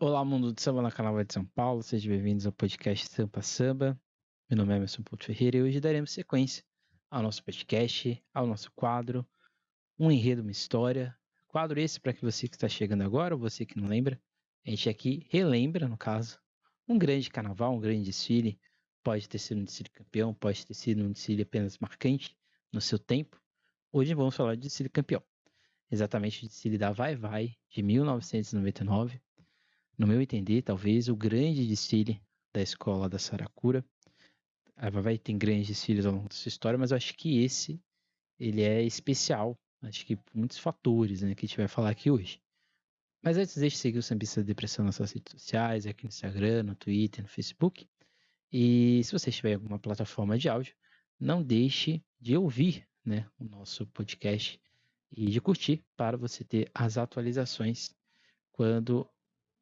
Olá, mundo do samba na Carnaval de São Paulo, sejam bem-vindos ao podcast Sampa Samba. Meu nome é Emerson Porto Ferreira e hoje daremos sequência ao nosso podcast, ao nosso quadro, Um Enredo, uma História. Quadro esse para que você que está chegando agora, ou você que não lembra, a gente aqui relembra, no caso, um grande carnaval, um grande desfile. Pode ter sido um desfile campeão, pode ter sido um desfile apenas marcante no seu tempo. Hoje vamos falar de desfile campeão, exatamente o desfile da Vai Vai de 1999. No meu entender, talvez o grande desfile da escola da Saracura. A Vai tem grandes desfiles ao longo da sua história, mas eu acho que esse ele é especial. Acho que por muitos fatores, né, que a gente vai falar aqui hoje. Mas antes, deixe de seguir o Sambista da Depressão nas suas redes sociais, aqui no Instagram, no Twitter, no Facebook. E se você estiver em alguma plataforma de áudio, não deixe de ouvir, né, o nosso podcast e de curtir para você ter as atualizações quando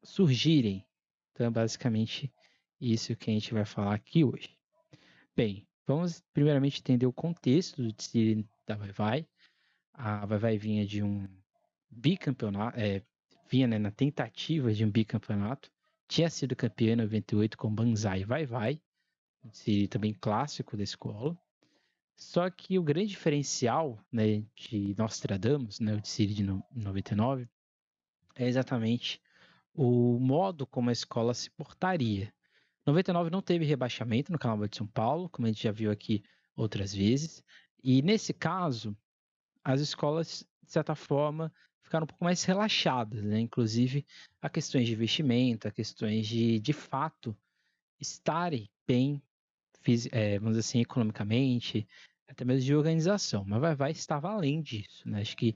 surgirem. Então, é basicamente isso que a gente vai falar aqui hoje. Bem, vamos primeiramente entender o contexto do desfile da Vai Vai. A Vai Vai vinha de um bicampeonato, vinha, né, na tentativa de um bicampeonato. Tinha sido campeã em 98 com Banzai e Vai Vai, um desfile também clássico da escola. Só que o grande diferencial, né, de Nostradamus, né, o desfile de 99, é exatamente o modo como a escola se portaria. 99 não teve rebaixamento no Carnaval de São Paulo, como a gente já viu aqui outras vezes. E nesse caso, as escolas, de certa forma, ficaram um pouco mais relaxadas, né? Inclusive a questões de investimento, a questões de fato, estarem bem, vamos dizer assim, economicamente, até mesmo de organização. Mas Vai estava além disso, né? Acho que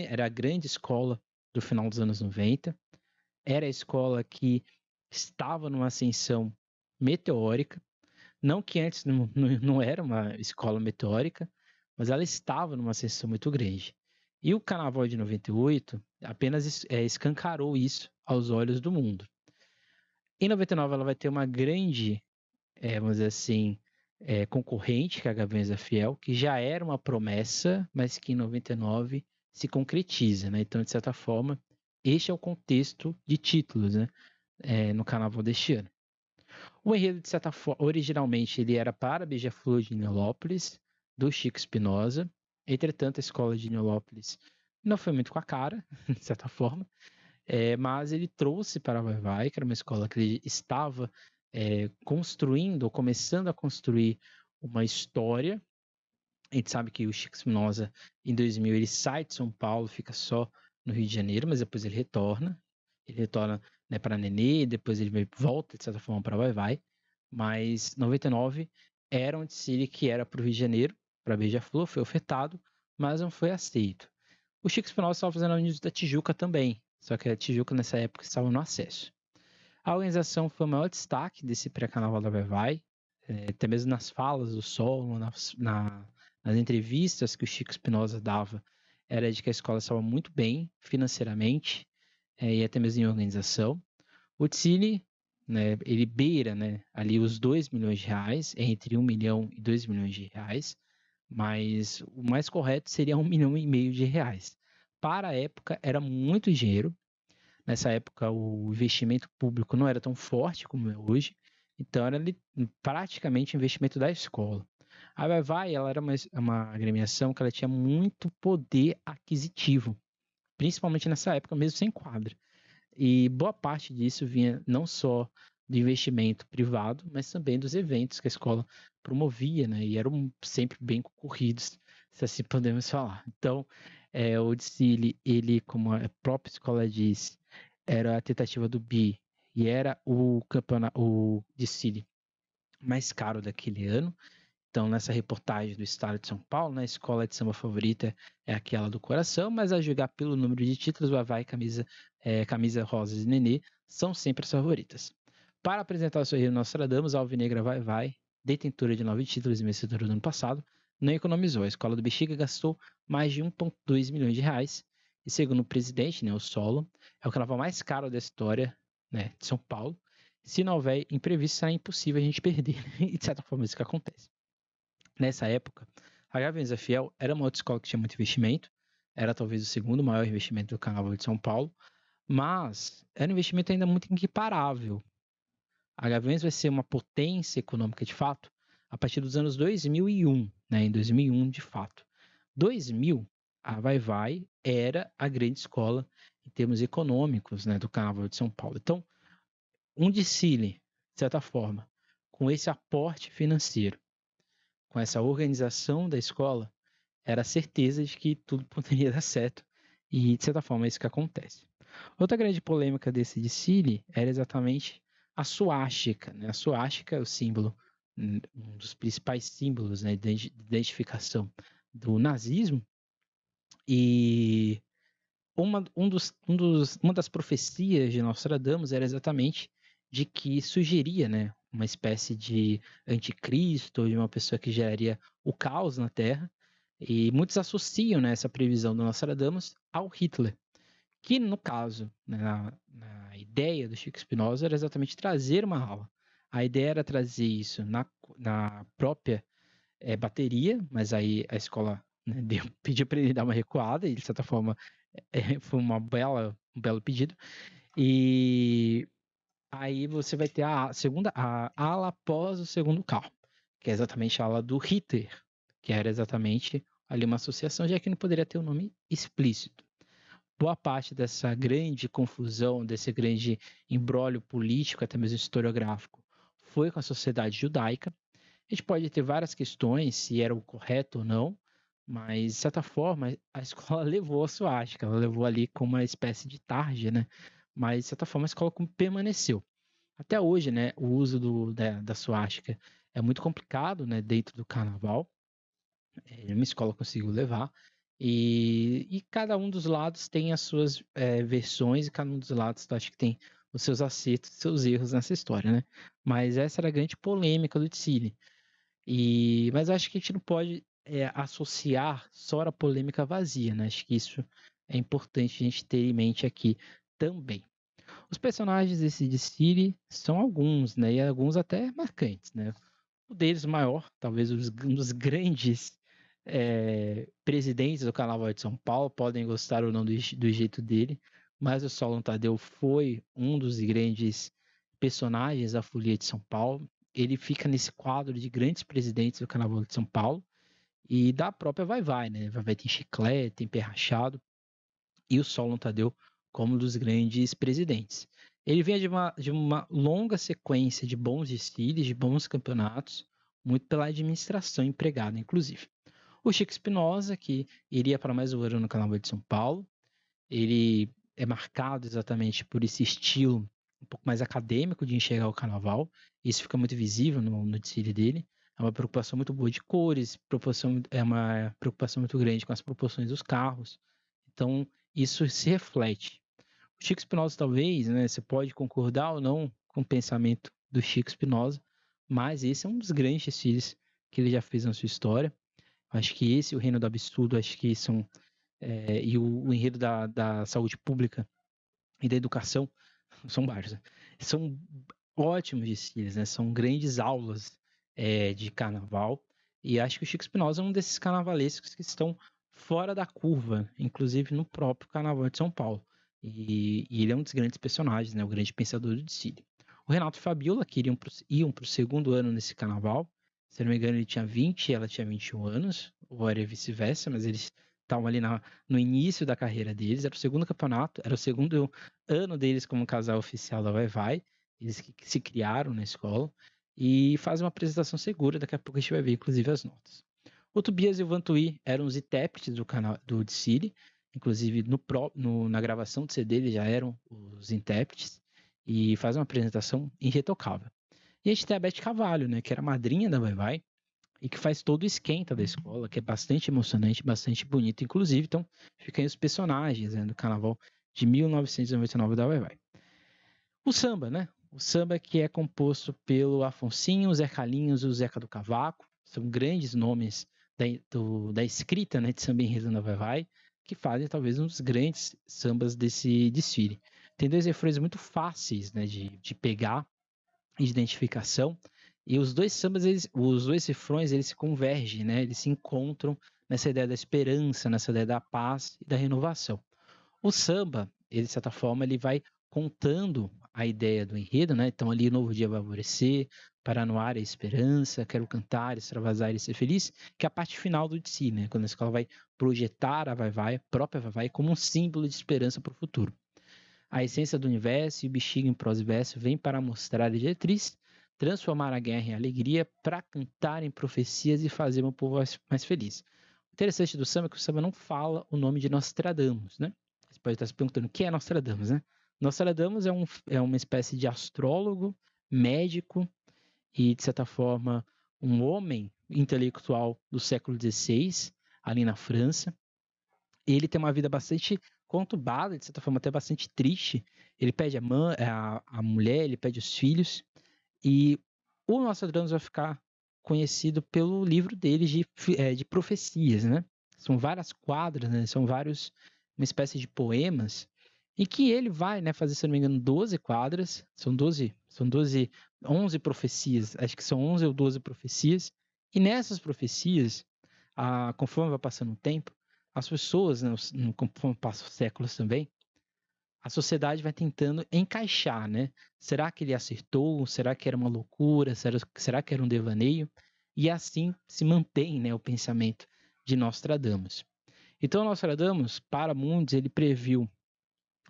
era a grande escola do final dos anos 90, era a escola que estava numa ascensão meteórica. Não que antes não era uma escola meteórica, mas ela estava numa ascensão muito grande. E o Carnaval de 98 apenas escancarou isso aos olhos do mundo. Em 99 ela vai ter uma grande, vamos dizer assim, concorrente, que é a Gaviões da Fiel, que já era uma promessa, mas que em 99 se concretiza, né? Então, de certa forma, este é o contexto de títulos, né? No Carnaval deste ano. O enredo, de certa forma, originalmente ele era para Beija-Flor de Nilópolis, do Chico Espinosa. Entretanto, a escola de Nilópolis não foi muito com a cara, de certa forma, mas ele trouxe para a Vai-Vai, que era uma escola que ele estava construindo, ou começando a construir uma história. A gente sabe que o Chico Espinosa, em 2000, ele sai de São Paulo, fica só no Rio de Janeiro, mas depois ele retorna. Ele retorna, né, para Nenê, depois ele volta, de certa forma, para Vai-Vai. Mas 99 era um desfile que era para o Rio de Janeiro, para Beija-Flor, foi ofertado, mas não foi aceito. O Chico Espinosa estava fazendo a Unidos da Tijuca também, só que a Tijuca nessa época estava no acesso. A organização foi o maior destaque desse pré-carnaval da Vai-Vai, até mesmo nas falas do solo, nas entrevistas que o Chico Espinosa dava, era de que a escola estava muito bem financeiramente, e até mesmo em organização. O Tzini, né, ele beira, né, ali os 2 milhões de reais, entre 1 milhão e 2 milhões de reais, mas o mais correto seria 1 milhão e meio de reais. Para a época, era muito dinheiro. Nessa época, o investimento público não era tão forte como é hoje, então era praticamente investimento da escola. A Vai-Vai, ela era uma agremiação que ela tinha muito poder aquisitivo, principalmente nessa época, mesmo sem quadra. E boa parte disso vinha não só do investimento privado, mas também dos eventos que a escola promovia, né? E eram sempre bem concorridos, se assim podemos falar. Então, o desfile, ele, como a própria escola diz, era a tentativa do bi e era o campeonato, o desfile mais caro daquele ano. Então, nessa reportagem do Estado de São Paulo, né, a escola de samba favorita é aquela do coração, mas a julgar pelo número de títulos, o Vai, camisa rosas e Nenê são sempre as favoritas. Para apresentar o seu Rio Nostradamus, a Alvinegra Vai, detentora de 9 títulos e vencedora do ano passado, não economizou. A escola do Bexiga gastou mais de 1,2 milhões de reais. E segundo o presidente, né, o Solo, é o carnaval mais caro da história, né, de São Paulo. Se não houver imprevisto, será impossível a gente perder. E de certa forma, isso que acontece. Nessa época, a Gaviões da Fiel era uma outra escola que tinha muito investimento, era talvez o segundo maior investimento do Carnaval de São Paulo, mas era um investimento ainda muito equiparável. A Gaviões vai ser uma potência econômica de fato a partir dos anos 2001, né? Em 2001, de fato. 2000, a Vai-Vai era a grande escola em termos econômicos, né, do Carnaval de São Paulo. Então, um desfile, de certa forma, com esse aporte financeiro, com essa organização da escola, era a certeza de que tudo poderia dar certo. E, de certa forma, é isso que acontece. Outra grande polêmica desse desfile era exatamente a suástica, né? A suástica é o símbolo, um dos principais símbolos, né, de identificação do nazismo. E uma das profecias de Nostradamus era exatamente de que sugeria, né, uma espécie de anticristo, de uma pessoa que geraria o caos na Terra. E muitos associam, né, essa previsão do Nostradamus ao Hitler, que no caso, né, na ideia do Chico Spinoza, era exatamente trazer uma aula. A ideia era trazer isso na própria bateria, mas aí a escola, né, pediu para ele dar uma recuada, e de certa forma foi um belo pedido. E aí você vai ter a segunda, a ala após o segundo carro, que é exatamente a ala do Hitler, que era exatamente ali uma associação, já que não poderia ter um nome explícito. Boa parte dessa grande confusão, desse grande imbróglio político, até mesmo historiográfico, foi com a sociedade judaica. A gente pode ter várias questões se era o correto ou não, mas, de certa forma, a escola levou a suástica, ela levou ali como uma espécie de tarja, né? Mas, de certa forma, a escola permaneceu. Até hoje, né, o uso da suástica é muito complicado, né, dentro do carnaval. Uma escola conseguiu levar. E cada um dos lados tem as suas versões, e cada um dos lados acho que tem os seus acertos, seus erros nessa história, né? Mas essa era a grande polêmica do Tsili. Mas acho que a gente não pode associar só a polêmica vazia, né? Acho que isso é importante a gente ter em mente aqui também. Os personagens desse desfile são alguns, né? E alguns até marcantes, né? O deles maior, talvez um dos grandes presidentes do Carnaval de São Paulo, podem gostar ou não do jeito dele, mas o Solon Tadeu foi um dos grandes personagens da Folia de São Paulo. Ele fica nesse quadro de grandes presidentes do Carnaval de São Paulo e da própria Vai-Vai, né? Vai-Vai tem chiclete, tem pé rachado, e o Solon Tadeu como um dos grandes presidentes. Ele vinha de uma longa sequência de bons desfiles, de bons campeonatos, muito pela administração empregada, inclusive. O Chico Espinosa, que iria para mais um ano no Carnaval de São Paulo, ele é marcado exatamente por esse estilo um pouco mais acadêmico de enxergar o carnaval. Isso fica muito visível no desfile dele. É uma preocupação muito boa de cores, é uma preocupação muito grande com as proporções dos carros. Então, isso se reflete. O Chico Espinosa, talvez, né, você pode concordar ou não com o pensamento do Chico Espinosa, mas esse é um dos grandes desfiles que ele já fez na sua história. Acho que esse, o Reino do Absurdo, acho que são. E o enredo da saúde pública e da educação, são vários, né? São ótimos desfiles, né? São grandes aulas de carnaval. E acho que o Chico Espinosa é um desses carnavalescos que estão fora da curva, inclusive no próprio Carnaval de São Paulo. E ele é um dos grandes personagens, né? O grande pensador do desfile. O Renato e Fabiola, que iam para o segundo ano nesse carnaval. Se não me engano, ele tinha 20 e ela tinha 21 anos, ou era vice-versa, mas eles estavam ali no início da carreira deles. Era o segundo campeonato, era o segundo ano deles como casal oficial da Vai-Vai. Eles que se criaram na escola e fazem uma apresentação segura. Daqui a pouco a gente vai ver, inclusive, as notas. O Tobias e o Vantuí eram os intérpretes do desfile, inclusive na gravação do CD eles já eram os intérpretes e fazem uma apresentação irretocável. E a gente tem a Beth Carvalho, né, que era a madrinha da Vai-Vai e que faz todo o esquenta da escola, que é bastante emocionante, bastante bonito, inclusive. Então, ficam aí os personagens, né, do Carnaval de 1999 da Vai-Vai. O samba, né? O samba que é composto pelo Afonsinho, o Zé Carlinhos e o Zeca do Cavaco. São grandes nomes da escrita, né, de samba enredo da Vai-Vai, que fazem talvez um dos grandes sambas desse desfile. Tem dois refrões muito fáceis, né, de pegar e de identificação. E os dois sambas, os dois refrões, eles se convergem, né? Eles se encontram nessa ideia da esperança, nessa ideia da paz e da renovação. O samba, ele, de certa forma, ele vai contando a ideia do enredo, né? Então ali novo dia vai alvorecer, para no ar a esperança, quero cantar, extravasar e ser feliz, que é a parte final do de si, né? Quando a escola vai projetar a Vai-Vai, a própria Vai-Vai, como um símbolo de esperança para o futuro. A essência do universo e o bexiga em prosa e verso vem para mostrar a diretriz, transformar a guerra em alegria, para cantar em profecias e fazer o povo mais feliz. O interessante do samba é que o samba não fala o nome de Nostradamus, né? Você pode estar se perguntando o que é Nostradamus, né? Nostradamus é uma espécie de astrólogo, médico e, de certa forma, um homem intelectual do século XVI, ali na França. Ele tem uma vida bastante conturbada, de certa forma até bastante triste. Ele pede a mulher, ele pede os filhos, e o Nostradamus vai ficar conhecido pelo livro dele de profecias, né? São várias quadras, né? São vários, uma espécie de poemas, em que ele vai, né, fazer, se não me engano, 12 quadras, são 12, 11 profecias, acho que são 11 ou 12 profecias, e nessas profecias, conforme vai passando o tempo, as pessoas, né, conforme passam os séculos também, a sociedade vai tentando encaixar, né? Será que ele acertou? Será que era uma loucura? Será que era um devaneio? E assim se mantém, né, o pensamento de Nostradamus. Então, Nostradamus, para muitos, ele previu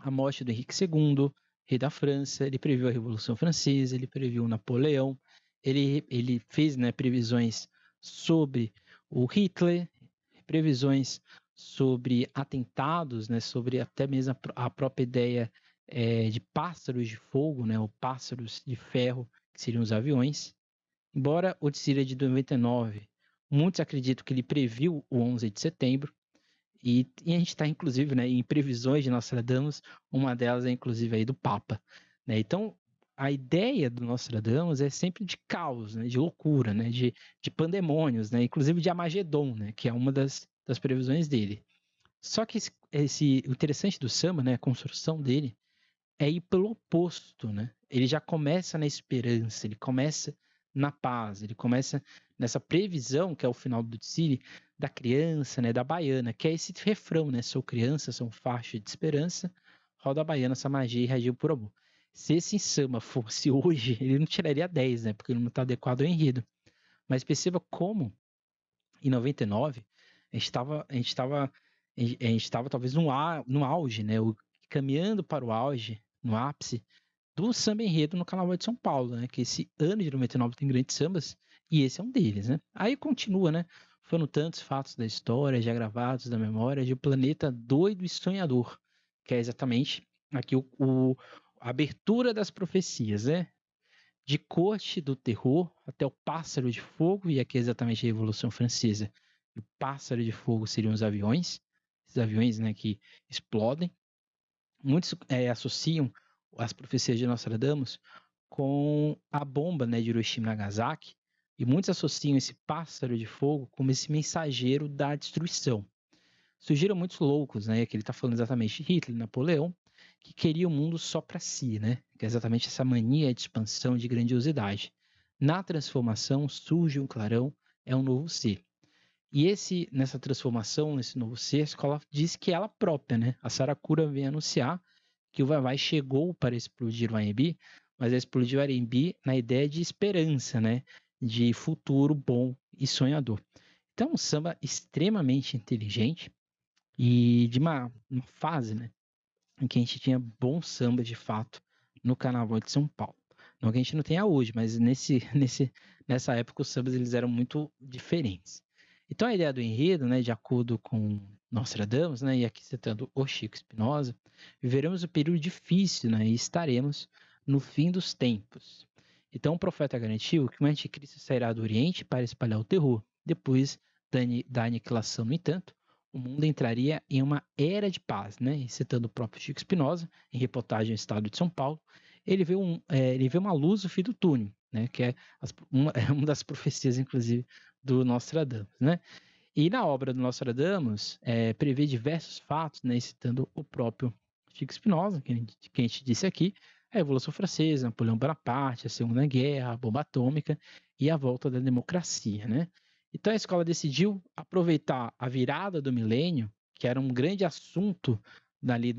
a morte do Henrique II, rei da França, ele previu a Revolução Francesa, ele previu Napoleão, ele fez, né, previsões sobre o Hitler, previsões sobre atentados, né, sobre até mesmo a própria ideia de pássaros de fogo, né, ou pássaros de ferro, que seriam os aviões. Embora o de Síria de 99, muitos acreditam que ele previu o 11 de setembro, e a gente está, inclusive, né, em previsões de Nostradamus, uma delas é, inclusive, aí do Papa. Né? Então, a ideia do Nostradamus é sempre de caos, né, de loucura, né, de pandemônios, né, inclusive de Armagedon, né, que é uma das previsões dele. Só que o interessante do samba, né, a construção dele, é ir pelo oposto, né? Ele já começa na esperança, ele começa na paz, ele começa nessa previsão, que é o final do Tsiri, da criança, né, da baiana, que é esse refrão, né? Sou criança, sou faixa de esperança, roda a baiana, essa magia e reagiu por amor. Se esse samba fosse hoje, ele não tiraria 10, né? Porque ele não está adequado ao enredo. Mas perceba como, em 99, a gente estava talvez no auge, né? Caminhando para o auge, no ápice, do samba enredo no Carnaval de São Paulo, né? Que esse ano de 99 tem grandes sambas, e esse é um deles, né? Aí continua, né? Foram tantos fatos da história, já gravados da memória, de um planeta doido e sonhador, que é exatamente aqui a abertura das profecias, né? De corte do terror até o pássaro de fogo, e aqui é exatamente a Revolução Francesa. O pássaro de fogo seriam os aviões, esses aviões, né, que explodem. Muitos associam as profecias de Nostradamus com a bomba, né, de Hiroshima e Nagasaki, e muitos associam esse pássaro de fogo como esse mensageiro da destruição. Surgiram muitos loucos, né, que ele está falando exatamente de Hitler, Napoleão, que queria o mundo só para si, né, que é exatamente essa mania de expansão, de grandiosidade. Na transformação surge um clarão, é um novo ser. E nessa transformação, nesse novo ser, a escola diz que ela própria, né, a Saracura vem anunciar que o Vai-Vai chegou para explodir o AMB, mas explodiu o AMB na ideia de esperança, né? De futuro bom e sonhador. Então, um samba extremamente inteligente e de uma fase, né? Em que a gente tinha bom samba de fato no Carnaval de São Paulo. Não que a gente não tenha hoje, mas nessa época os sambas eles eram muito diferentes. Então a ideia do enredo, né, de acordo com Nostradamus, né, e aqui citando o Chico Espinosa, viveremos um período difícil, né, e estaremos no fim dos tempos. Então o profeta garantiu que o anticristo sairá do Oriente para espalhar o terror. Depois da aniquilação, no entanto, o mundo entraria em uma era de paz, né? E citando o próprio Chico Espinosa, em reportagem ao Estado de São Paulo, ele vê uma luz no fim do túnel, né? Que é uma das profecias, inclusive, do Nostradamus, né? E na obra do Nostradamus, prevê diversos fatos, né? Citando o próprio Chico Espinosa, que a gente disse aqui, a Revolução Francesa, Napoleão Bonaparte, a Segunda Guerra, a bomba atômica e a volta da democracia, né? Então a escola decidiu aproveitar a virada do milênio, que era um grande assunto dali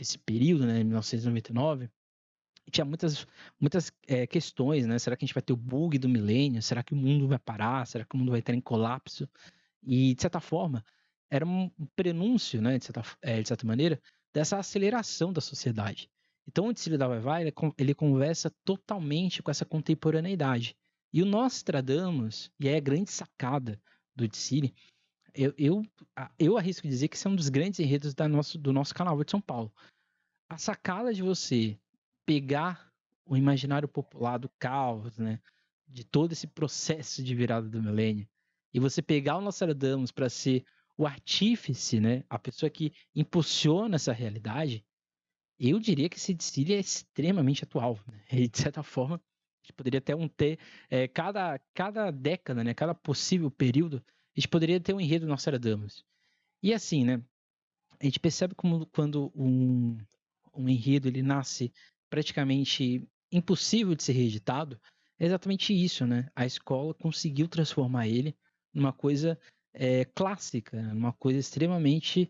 esse período, né, 1999, tinha muitas questões, né? Será que a gente vai ter o bug do milênio? Será que o mundo vai parar? Será que o mundo vai entrar em colapso? E, de certa forma, era um prenúncio, né, de certa maneira, dessa aceleração da sociedade. Então, o Dicílio da Vai-Vai, ele conversa totalmente com essa contemporaneidade. E o Nostradamus, e aí a grande sacada do Dicílio, eu arrisco dizer que esse é um dos grandes enredos do nosso canal de São Paulo. A sacada de você pegar o imaginário popular do caos, né, de todo esse processo de virada do milênio, e você pegar o Nostradamus para ser o artífice, né, a pessoa que impulsiona essa realidade, eu diria que esse Dicílio é extremamente atual, né? E, de certa forma, a gente poderia ter cada década, né, cada possível período, a gente poderia ter um enredo do Nostradamus. E assim, né, a gente percebe como quando um enredo ele nasce praticamente impossível de ser reeditado, é exatamente isso, né? A escola conseguiu transformar ele numa coisa clássica, numa coisa extremamente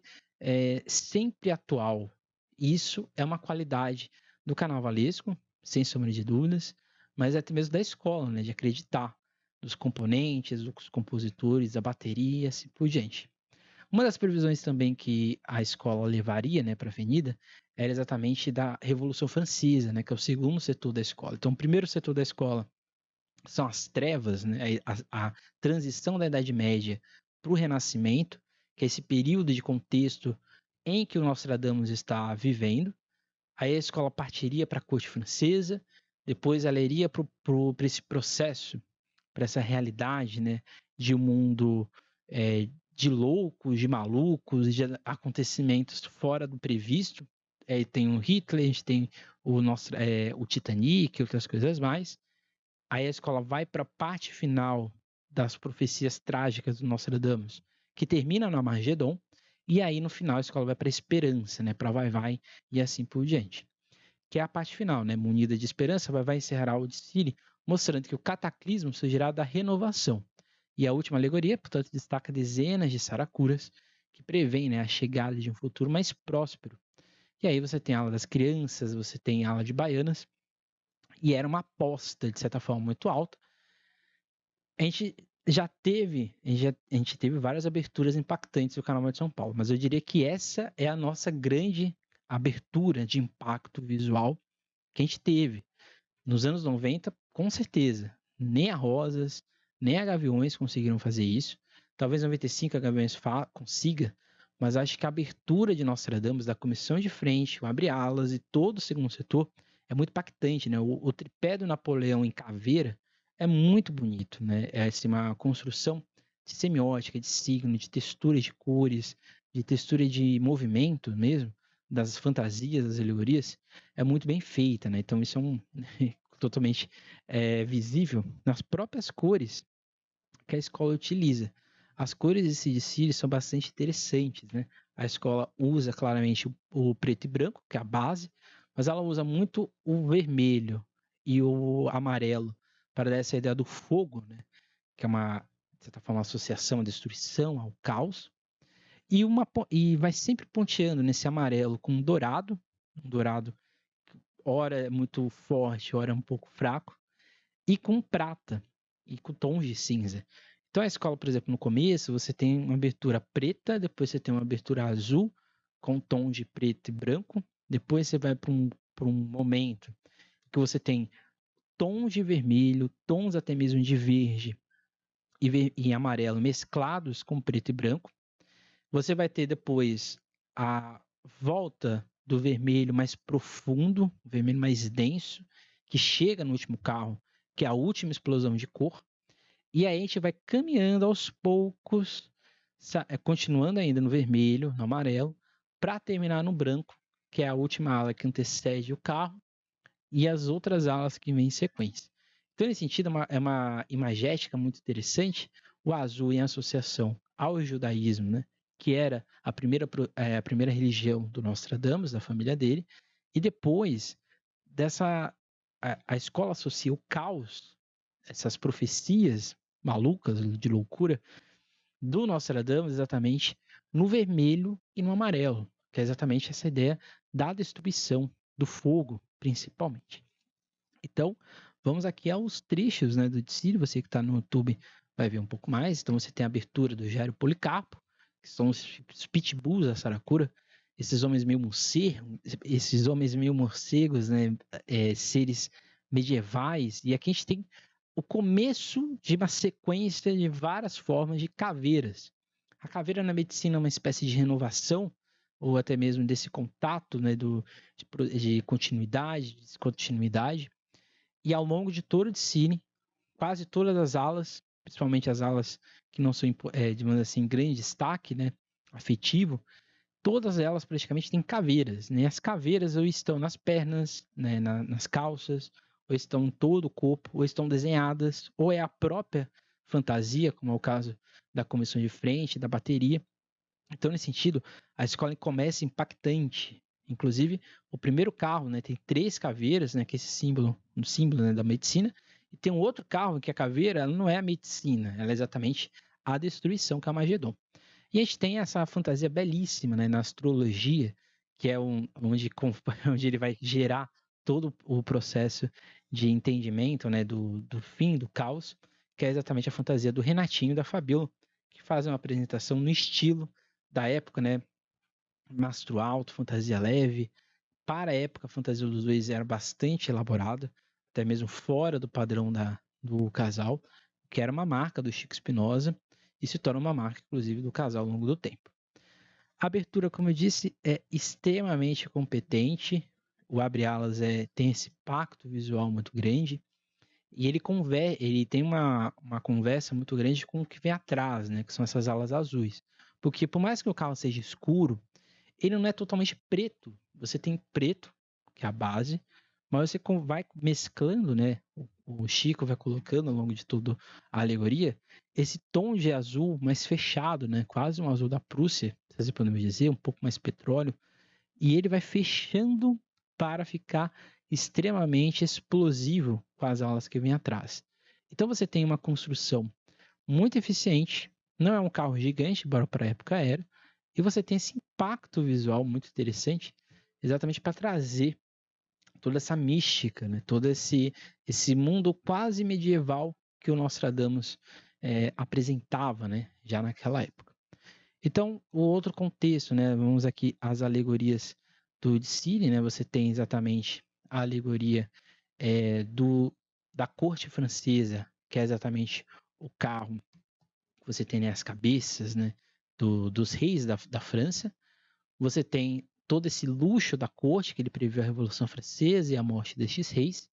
sempre atual. Isso é uma qualidade do carnavalesco, sem sombra de dúvidas, mas até mesmo da escola, né? De acreditar dos componentes, dos compositores, da bateria, assim por diante. Uma das previsões também que a escola levaria, né, para a avenida era exatamente da Revolução Francesa, né, que é o segundo setor da escola. Então, o primeiro setor da escola são as trevas, né, a transição da Idade Média para o Renascimento, que é esse período de contexto em que o Nostradamus está vivendo. Aí a escola partiria para a corte francesa, depois ela iria para esse processo, para essa realidade, né, de um mundo de loucos, de malucos, de acontecimentos fora do previsto. Tem o Hitler, a gente tem o Titanic e outras coisas mais. Aí a escola vai para a parte final das profecias trágicas do Nostradamus, que termina no Armagedon, e aí no final a escola vai para a esperança, né, para vai e assim por diante. Que é a parte final, né, munida de esperança, vai encerrar o desfile, mostrando que o cataclismo surgirá da renovação. E a última alegoria, portanto, destaca dezenas de saracuras que prevêem, né, a chegada de um futuro mais próspero. E aí você tem a ala das crianças, você tem a ala de baianas, e era uma aposta, de certa forma, muito alta. A gente a gente teve várias aberturas impactantes do Carnaval de São Paulo, mas eu diria que essa é a nossa grande abertura de impacto visual que a gente teve. Nos anos 90, com certeza, nem a Rosas, nem a Gaviões conseguiram fazer isso. Talvez em 95 a Gaviões consiga, mas acho que a abertura de Nostradamus, da comissão de frente, o abre-alas e todo o segundo setor é muito impactante, né? O tripé do Napoleão em caveira é muito bonito, né? É assim, uma construção de semiótica, de signo, de textura de cores, de textura de movimento mesmo, das fantasias, das alegorias, é muito bem feita, né? Então isso é totalmente visível nas próprias cores que a escola utiliza. As cores desse desfile são bastante interessantes, né? A escola usa claramente o preto e branco, que é a base, mas ela usa muito o vermelho e o amarelo para dar essa ideia do fogo, né? Que é de certa forma, uma associação à destruição, ao caos. E vai sempre ponteando nesse amarelo com um dourado ora é muito forte, ora é um pouco fraco, e com prata, e com tons de cinza. Então a escola, por exemplo, no começo você tem uma abertura preta, depois você tem uma abertura azul, com tom de preto e branco, depois você vai para um momento que você tem tons de vermelho, tons até mesmo de verde e amarelo mesclados com preto e branco. Você vai ter depois a volta do vermelho mais profundo, vermelho mais denso, que chega no último carro, que é a última explosão de cor. E aí a gente vai caminhando aos poucos, continuando ainda no vermelho, no amarelo, para terminar no branco, que é a última ala que antecede o carro, e as outras alas que vêm em sequência. Então, nesse sentido, é uma imagética muito interessante, o azul em associação ao judaísmo, né? Que era a primeira religião do Nostradamus, da família dele, e depois a escola associa o caos, essas profecias malucas de loucura do Nostradamus exatamente no vermelho e no amarelo. que é exatamente essa ideia da destruição, do fogo, principalmente. Então, vamos aqui aos trechos, né, do Dicílio. Você que está no YouTube vai ver um pouco mais. Então, você tem a abertura do Jairo Policarpo, que são os pitbulls da Saracura, esses homens meio morcegos, né, seres medievais. E aqui a gente tem o começo de uma sequência de várias formas de caveiras. A caveira na medicina é uma espécie de renovação, ou até mesmo desse contato, né, de continuidade, de descontinuidade. E ao longo de todo o Cine, quase todas as alas, principalmente as alas que não são, digamos assim, grande destaque, né, afetivo, todas elas praticamente têm caveiras, né? As caveiras ou estão nas pernas, né, nas calças, ou estão em todo o corpo, ou estão desenhadas, ou é a própria fantasia, como é o caso da comissão de frente, da bateria. Então, nesse sentido, a escola começa impactante. Inclusive, o primeiro carro, né, tem 3 caveiras, né, que é esse símbolo, um símbolo, né, da medicina, e tem um outro carro que a caveira ela não é a medicina, ela é exatamente a destruição, que é a Magedon. E a gente tem essa fantasia belíssima, né, na astrologia, que é onde ele vai gerar todo o processo de entendimento, né, do fim do caos, que é exatamente a fantasia do Renatinho e da Fabiola, que fazem uma apresentação no estilo da época, né? Mastro alto, fantasia leve. Para a época, a fantasia dos dois era bastante elaborada, até mesmo fora do padrão do casal, que era uma marca do Chico Espinosa e se torna uma marca, inclusive, do casal ao longo do tempo. A abertura, como eu disse, é extremamente competente. O Abre Alas tem esse pacto visual muito grande. E ele tem uma conversa muito grande com o que vem atrás, né? Que são essas alas azuis. Porque por mais que o carro seja escuro, ele não é totalmente preto. Você tem preto, que é a base, mas você vai mesclando, né? O Chico vai colocando ao longo de toda a alegoria esse tom de azul mais fechado, né? Quase um azul da Prússia, se assim podemos dizer, um pouco mais petróleo. E ele vai fechando para ficar extremamente explosivo com as alas que vêm atrás. Então você tem uma construção muito eficiente, não é um carro gigante, embora para a época era, e você tem esse impacto visual muito interessante, exatamente para trazer toda essa mística, né? Todo esse mundo quase medieval que o Nostradamus apresentava, né? Já naquela época. Então, o outro contexto, né? Vamos aqui às alegorias do Dicile, né? Você tem exatamente a alegoria da corte francesa, que é exatamente o carro. Você tem, né, as cabeças, né, dos reis da França. Você tem todo esse luxo da corte que ele previu a Revolução Francesa e a morte destes reis.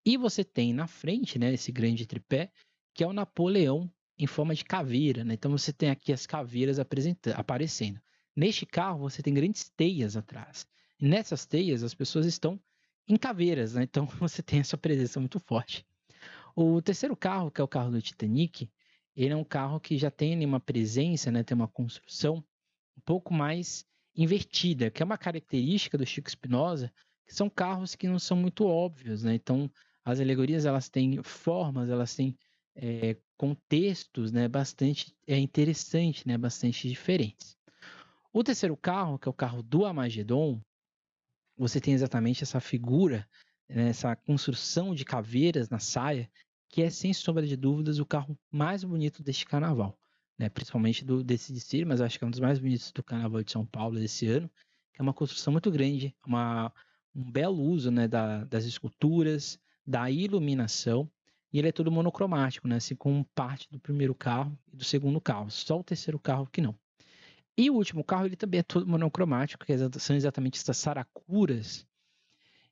E você tem na frente, né, esse grande tripé, que é o Napoleão em forma de caveira, né? Então você tem aqui as caveiras aparecendo. Neste carro você tem grandes teias atrás. E nessas teias as pessoas estão em caveiras, né? Então você tem essa presença muito forte. O terceiro carro, que é o carro do Titanic, ele é um carro que já tem uma presença, né? Tem uma construção um pouco mais invertida, que é uma característica do Chico Espinosa, que são carros que não são muito óbvios, né? Então, as alegorias elas têm formas, elas têm contextos, né? Bastante interessantes, né? Bastante diferentes. O terceiro carro, que é o carro do Amagedon, você tem exatamente essa figura, né? Essa construção de caveiras na saia, que é sem sombra de dúvidas o carro mais bonito deste carnaval, né? Principalmente desse desfile, mas acho que é um dos mais bonitos do Carnaval de São Paulo desse ano, que é uma construção muito grande, um belo uso, né, das esculturas, da iluminação, e ele é todo monocromático, né, assim como parte do primeiro carro e do segundo carro, só o terceiro carro que não. E o último carro, ele também é todo monocromático, que são exatamente essas saracuras.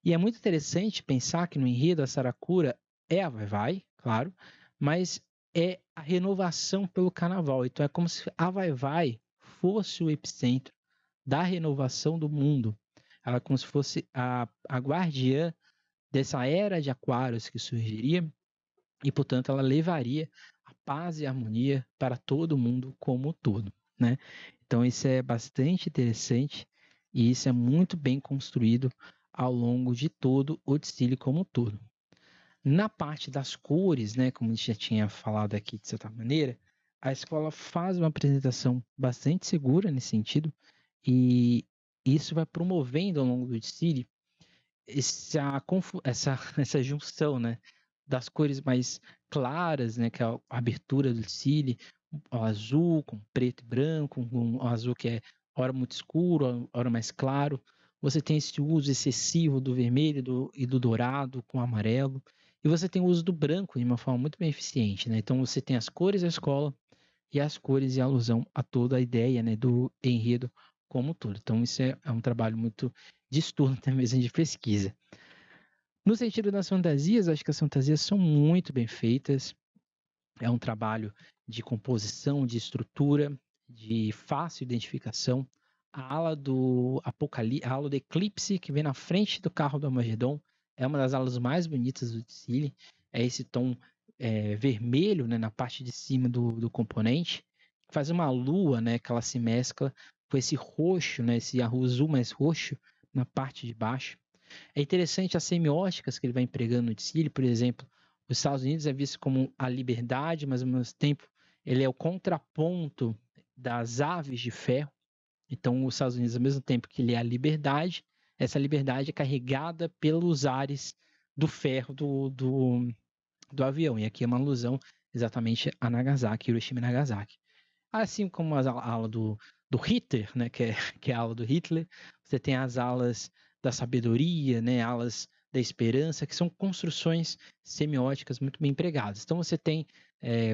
E é muito interessante pensar que no enredo a saracura é a Vai-Vai, claro, mas é a renovação pelo carnaval. Então é como se a Vai-Vai fosse o epicentro da renovação do mundo. Ela é como se fosse a guardiã dessa era de Aquários que surgiria e, portanto, ela levaria a paz e a harmonia para todo mundo como um todo, né? Então isso é bastante interessante e isso é muito bem construído ao longo de todo o desfile como um todo. Na parte das cores, né, como a gente já tinha falado aqui de certa maneira, a escola faz uma apresentação bastante segura nesse sentido e Isso vai promovendo ao longo do desfile essa junção, né, das cores mais claras, né, que é a abertura do desfile, o azul com preto e branco, o azul que é hora muito escuro, hora mais claro. Você tem esse uso excessivo do vermelho e do dourado com amarelo. E você tem o uso do branco de uma forma muito bem eficiente, né? Então você tem as cores da escola e as cores em alusão a toda a ideia, né, do enredo como um todo. Então isso é um trabalho muito de estudo até mesmo de pesquisa. No sentido das fantasias, acho que as fantasias são muito bem feitas. É um trabalho de composição, de estrutura, de fácil identificação. A ala do Apocalipse, a ala do Eclipse, que vem na frente do carro do Armagedon, é uma das alas mais bonitas do desfile. É esse tom vermelho, né, na parte de cima do componente, que faz uma lua, né, que ela se mescla com esse roxo, né, esse azul mais roxo na parte de baixo. É interessante as semióticas que ele vai empregando no desfile, por exemplo, os Estados Unidos é visto como a liberdade, mas ao mesmo tempo ele é o contraponto das aves de ferro. Então, os Estados Unidos, ao mesmo tempo que ele é a liberdade, essa liberdade é carregada pelos ares do ferro do avião. E aqui é uma alusão exatamente a Nagasaki, Hiroshima e Nagasaki. Assim como a ala do Hitler, né, que é a ala do Hitler, você tem as alas da sabedoria, né, alas da esperança, que são construções semióticas muito bem empregadas. Então você tem,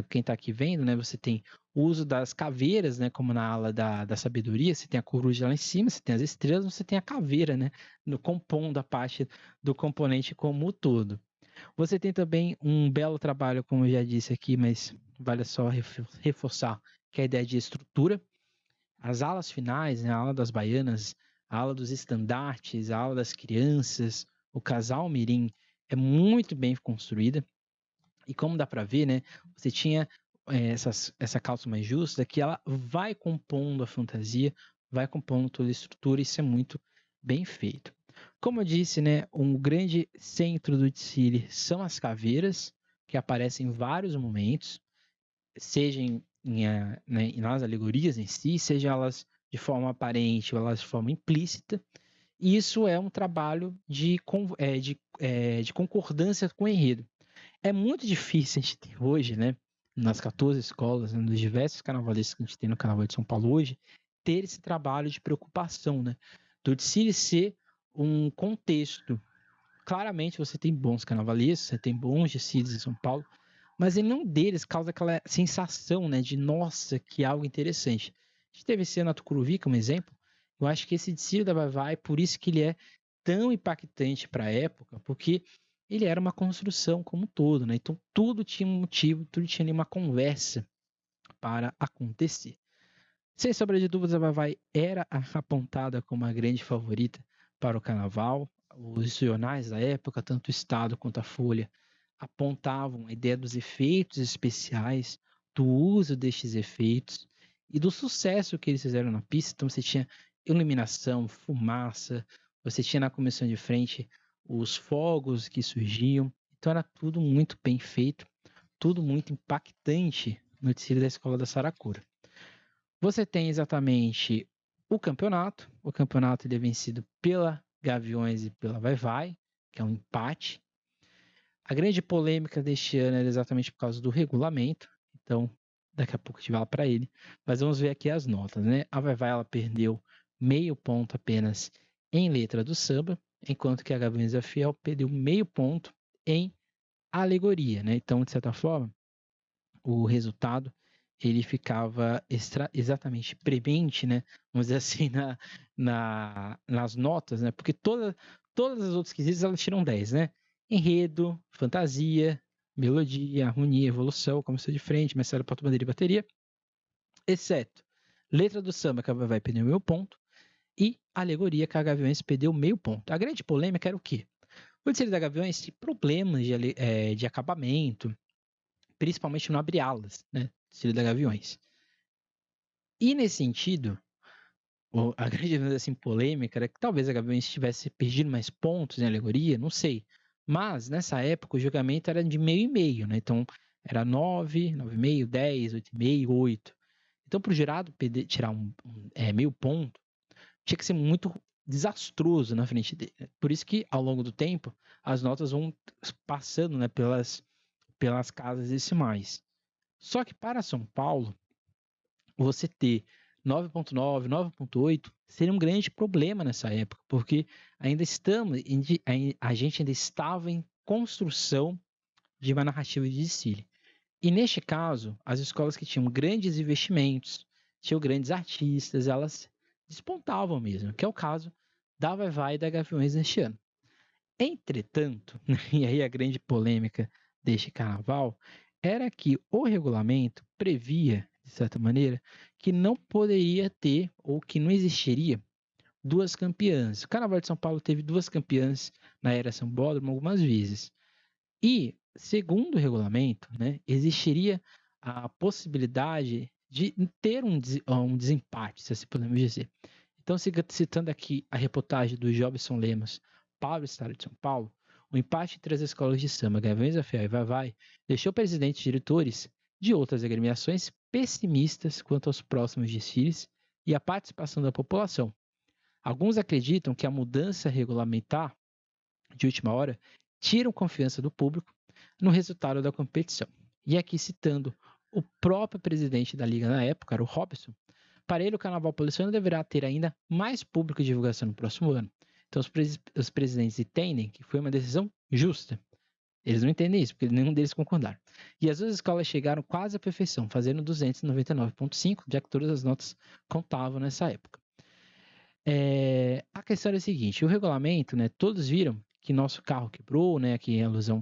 quem está aqui vendo, né, você tem o uso das caveiras, né, como na ala da sabedoria, você tem a coruja lá em cima, você tem as estrelas, você tem a caveira, né, no compondo a parte do componente como um todo. Você tem também um belo trabalho, como eu já disse aqui, mas vale só reforçar, que é a ideia de estrutura. As alas finais, né, a ala das baianas, a ala dos estandartes, a ala das crianças, o casal mirim, é muito bem construída. E como dá para ver, né, você tinha essa calça mais justa, que ela vai compondo a fantasia, vai compondo toda a estrutura, e isso é muito bem feito. Como eu disse, né, um grande centro do desfile são as caveiras, que aparecem em vários momentos, seja nas alegorias em si, seja elas de forma aparente ou elas de forma implícita. E isso é um trabalho de concordância com o enredo. É muito difícil a gente ter hoje, né, nas 14 escolas, né, nos diversos carnavalistas que a gente tem no Carnaval de São Paulo hoje, ter esse trabalho de preocupação, né, do desfile ser um contexto. Claramente você tem bons carnavalistas, você tem bons desfiles em São Paulo, mas nenhum deles causa aquela sensação, né, de nossa, que algo interessante. A gente teve esse ano a Tucuruvi como exemplo. Eu acho que esse desfile da Vai-Vai, por isso que ele é tão impactante para a época, porque ele era uma construção como um todo, né? Então tudo tinha um motivo, tudo tinha ali uma conversa para acontecer. Sem sombra de dúvidas, a Vai-Vai era apontada como a grande favorita para o carnaval. Os jornais da época, tanto o Estado quanto a Folha, apontavam a ideia dos efeitos especiais, do uso destes efeitos e do sucesso que eles fizeram na pista. Então você tinha iluminação, fumaça, você tinha na comissão de frente os fogos que surgiam. Então era tudo muito bem feito, tudo muito impactante no desfile da Escola da Saracura. Você tem exatamente o campeonato. O campeonato ele é vencido pela Gaviões e pela Vai-Vai, que é um empate. A grande polêmica deste ano era exatamente por causa do regulamento. Então, daqui a pouco a gente vai lá para ele. Mas vamos ver aqui as notas, né? A Vai-Vai ela perdeu meio ponto apenas em letra do samba, enquanto que a Gaviões da Fiel perdeu meio ponto em alegoria, né? Então, de certa forma, o resultado ele ficava exatamente premente, né? Vamos dizer assim, nas notas, né? Porque todas as outras quesitos elas tiram 10, né? Enredo, fantasia, melodia, harmonia, evolução, começou de frente, mestre, porta-bandeira e bateria, exceto letra do samba, que vai perder meio ponto, e alegoria, que a Gaviões perdeu meio ponto. A grande polêmica era o quê? O desfile da Gaviões tinha problemas de acabamento, principalmente no abre alas, né? Desfile da Gaviões. E nesse sentido, a grande assim, polêmica era que talvez a Gaviões tivesse perdido mais pontos em alegoria, não sei. Mas nessa época o julgamento era de meio e meio, né? Então era 9, 9,5, 10, 8,5, 8. Então para o jurado tirar meio ponto, tinha que ser muito desastroso na frente dele. Por isso que, ao longo do tempo, as notas vão passando, né, pelas casas decimais. Só que para São Paulo, você ter 9.9, 9.8 seria um grande problema nessa época, porque a gente ainda estava em construção de uma narrativa de desfile. E neste caso, as escolas que tinham grandes investimentos, tinham grandes artistas, elas despontavam mesmo, que é o caso da Vai-Vai e da Gaviões neste ano. Entretanto, e aí a grande polêmica deste carnaval, era que o regulamento previa, de certa maneira, que não poderia ter ou que não existiria duas campeãs. O Carnaval de São Paulo teve duas campeãs na era Sambódromo algumas vezes. E, segundo o regulamento, né, existiria a possibilidade de ter um desempate, se assim podemos dizer. Então, citando aqui a reportagem do Jobson Lemos para o Estado de São Paulo, o empate entre as escolas de samba Gaviões da Fiel e Vai-Vai deixou presidentes e diretores de outras agremiações pessimistas quanto aos próximos desfiles e à participação da população. Alguns acreditam que a mudança regulamentar de última hora tiram confiança do público no resultado da competição. E aqui citando o próprio presidente da liga na época, era o Robson, para ele o Carnaval Paulistano deverá ter ainda mais público e divulgação no próximo ano. Então os presidentes entendem que foi uma decisão justa. Eles não entendem isso, porque nenhum deles concordaram. E as duas escolas chegaram quase à perfeição, fazendo 299,5, já que todas as notas contavam nessa época. A questão é a seguinte, o regulamento, né, todos viram que nosso carro quebrou, né, aqui em alusão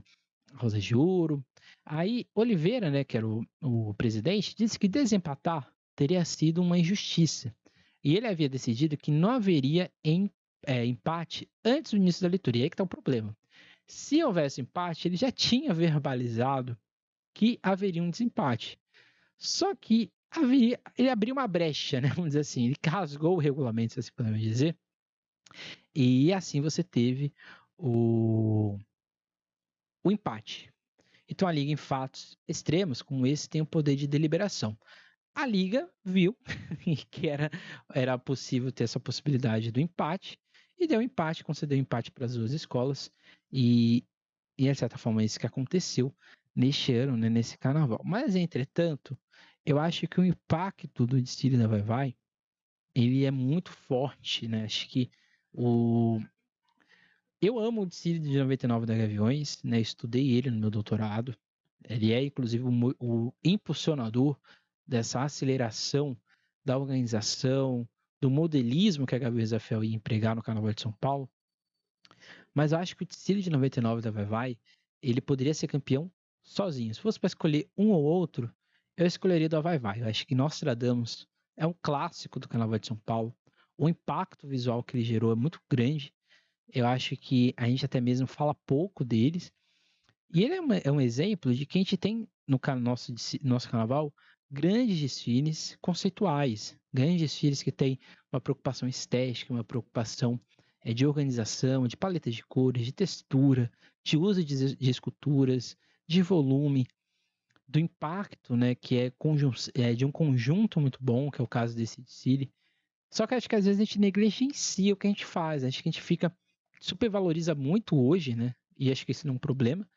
a Rosas de Ouro. Aí Oliveira, né, que era o presidente, disse que desempatar teria sido uma injustiça. E ele havia decidido que não haveria empate antes do início da leitura. E aí que está o problema. Se houvesse empate, ele já tinha verbalizado que haveria um desempate. Só que ele abriu uma brecha, né, vamos dizer assim. Ele rasgou o regulamento, se assim podemos dizer. E assim você teve o empate. Então a Liga, em fatos extremos como esse, tem o poder de deliberação. A Liga viu que era possível ter essa possibilidade do empate e deu empate, concedeu empate para as duas escolas e de certa forma é isso que aconteceu neste ano, né, nesse carnaval. Mas, entretanto, eu acho que o impacto do desfile da Vai-Vai, ele é muito forte, né? Acho que eu amo o desfile de 99 da Gaviões, né? Estudei ele no meu doutorado. Ele é, inclusive, o impulsionador dessa aceleração da organização, do modelismo que a Gaviões da Fiel ia empregar no Carnaval de São Paulo. Mas eu acho que o desfile de 99 da Vai-Vai, ele poderia ser campeão sozinho. Se fosse para escolher um ou outro, eu escolheria do Vai-Vai. Eu acho que Nostradamus é um clássico do Carnaval de São Paulo. O impacto visual que ele gerou é muito grande. Eu acho que a gente até mesmo fala pouco deles. E ele é um exemplo de que a gente tem no nosso carnaval grandes desfiles conceituais, grandes desfiles que têm uma preocupação estética, uma preocupação de organização, de paleta de cores, de textura, de uso de esculturas, de volume, do impacto, né, que é de um conjunto muito bom, que é o caso desse desfile. Só que acho que às vezes a gente negligencia o que a gente faz, acho que a gente supervaloriza muito hoje, né, e acho que isso não é um problema,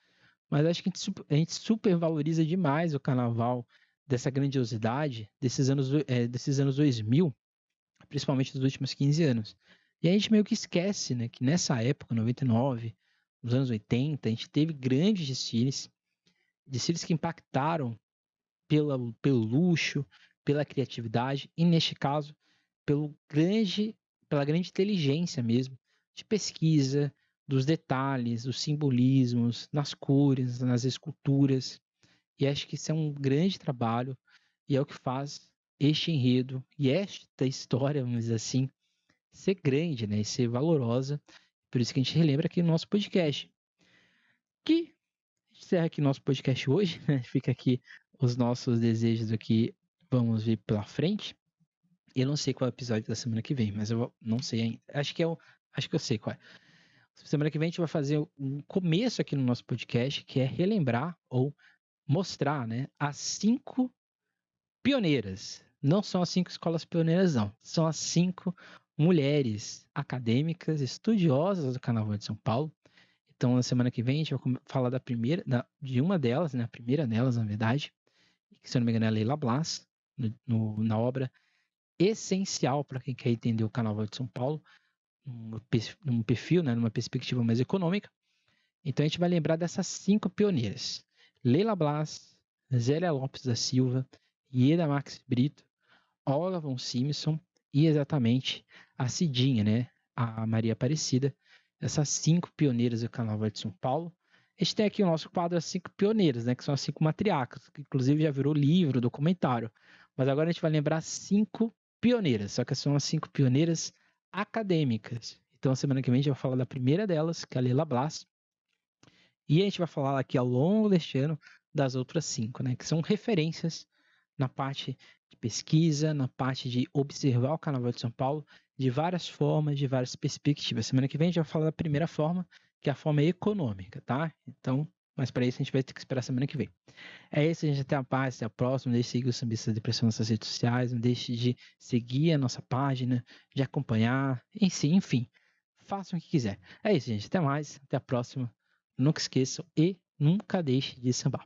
mas acho que a gente supervaloriza demais o carnaval, dessa grandiosidade desses anos 2000, principalmente dos últimos 15 anos. E a gente meio que esquece, né, que nessa época, 99, nos anos 80, a gente teve grandes desfiles que impactaram pelo luxo, pela criatividade e, neste caso, pela grande inteligência mesmo, de pesquisa, dos detalhes, dos simbolismos, nas cores, nas esculturas. E acho que isso é um grande trabalho e é o que faz este enredo e esta história, vamos dizer assim, ser grande, né? E ser valorosa. Por isso que a gente relembra aqui no nosso podcast. Que encerra aqui nosso podcast hoje, né? Fica aqui os nossos desejos aqui, vamos ver pela frente. Eu não sei qual é o episódio da semana que vem, mas eu não sei ainda. Acho que eu sei qual é. Semana que vem a gente vai fazer um começo aqui no nosso podcast, que é relembrar ou mostrar, né, as 5 pioneiras. Não são as 5 escolas pioneiras, não. São as 5 mulheres acadêmicas, estudiosas do Carnaval de São Paulo. Então, na semana que vem, a gente vai falar de uma delas, né? A primeira delas, na verdade, que, se eu não me engano, é a Leila Blas, na obra essencial para quem quer entender o Carnaval de São Paulo, num perfil, né? Numa perspectiva mais econômica. Então, a gente vai lembrar dessas 5 pioneiras: Leila Blas, Zélia Lopes da Silva, Ieda Max Brito, Olga von Simpson e exatamente a Cidinha, né? A Maria Aparecida. Essas 5 pioneiras do Carnaval de São Paulo. A gente tem aqui o nosso quadro As 5 Pioneiras, né? Que são as 5 matriarcas, que inclusive já virou livro, documentário. Mas agora a gente vai lembrar 5 pioneiras, só que são as 5 pioneiras acadêmicas. Então, semana que vem a gente vai falar da primeira delas, que é a Leila Blas. E a gente vai falar aqui ao longo deste ano das outras 5, né? Que são referências na parte de pesquisa, na parte de observar o Carnaval de São Paulo de várias formas, de várias perspectivas. Semana que vem a gente vai falar da primeira forma, que é a forma econômica, tá? Então, mas para isso a gente vai ter que esperar semana que vem. É isso, gente. Até a paz, até a próxima. Não deixe de seguir o Sambista Depressão nas suas redes sociais. Não deixe de seguir a nossa página, de acompanhar, enfim. Façam o que quiser. É isso, gente. Até mais. Até a próxima. Nunca esqueçam e nunca deixe de sambar.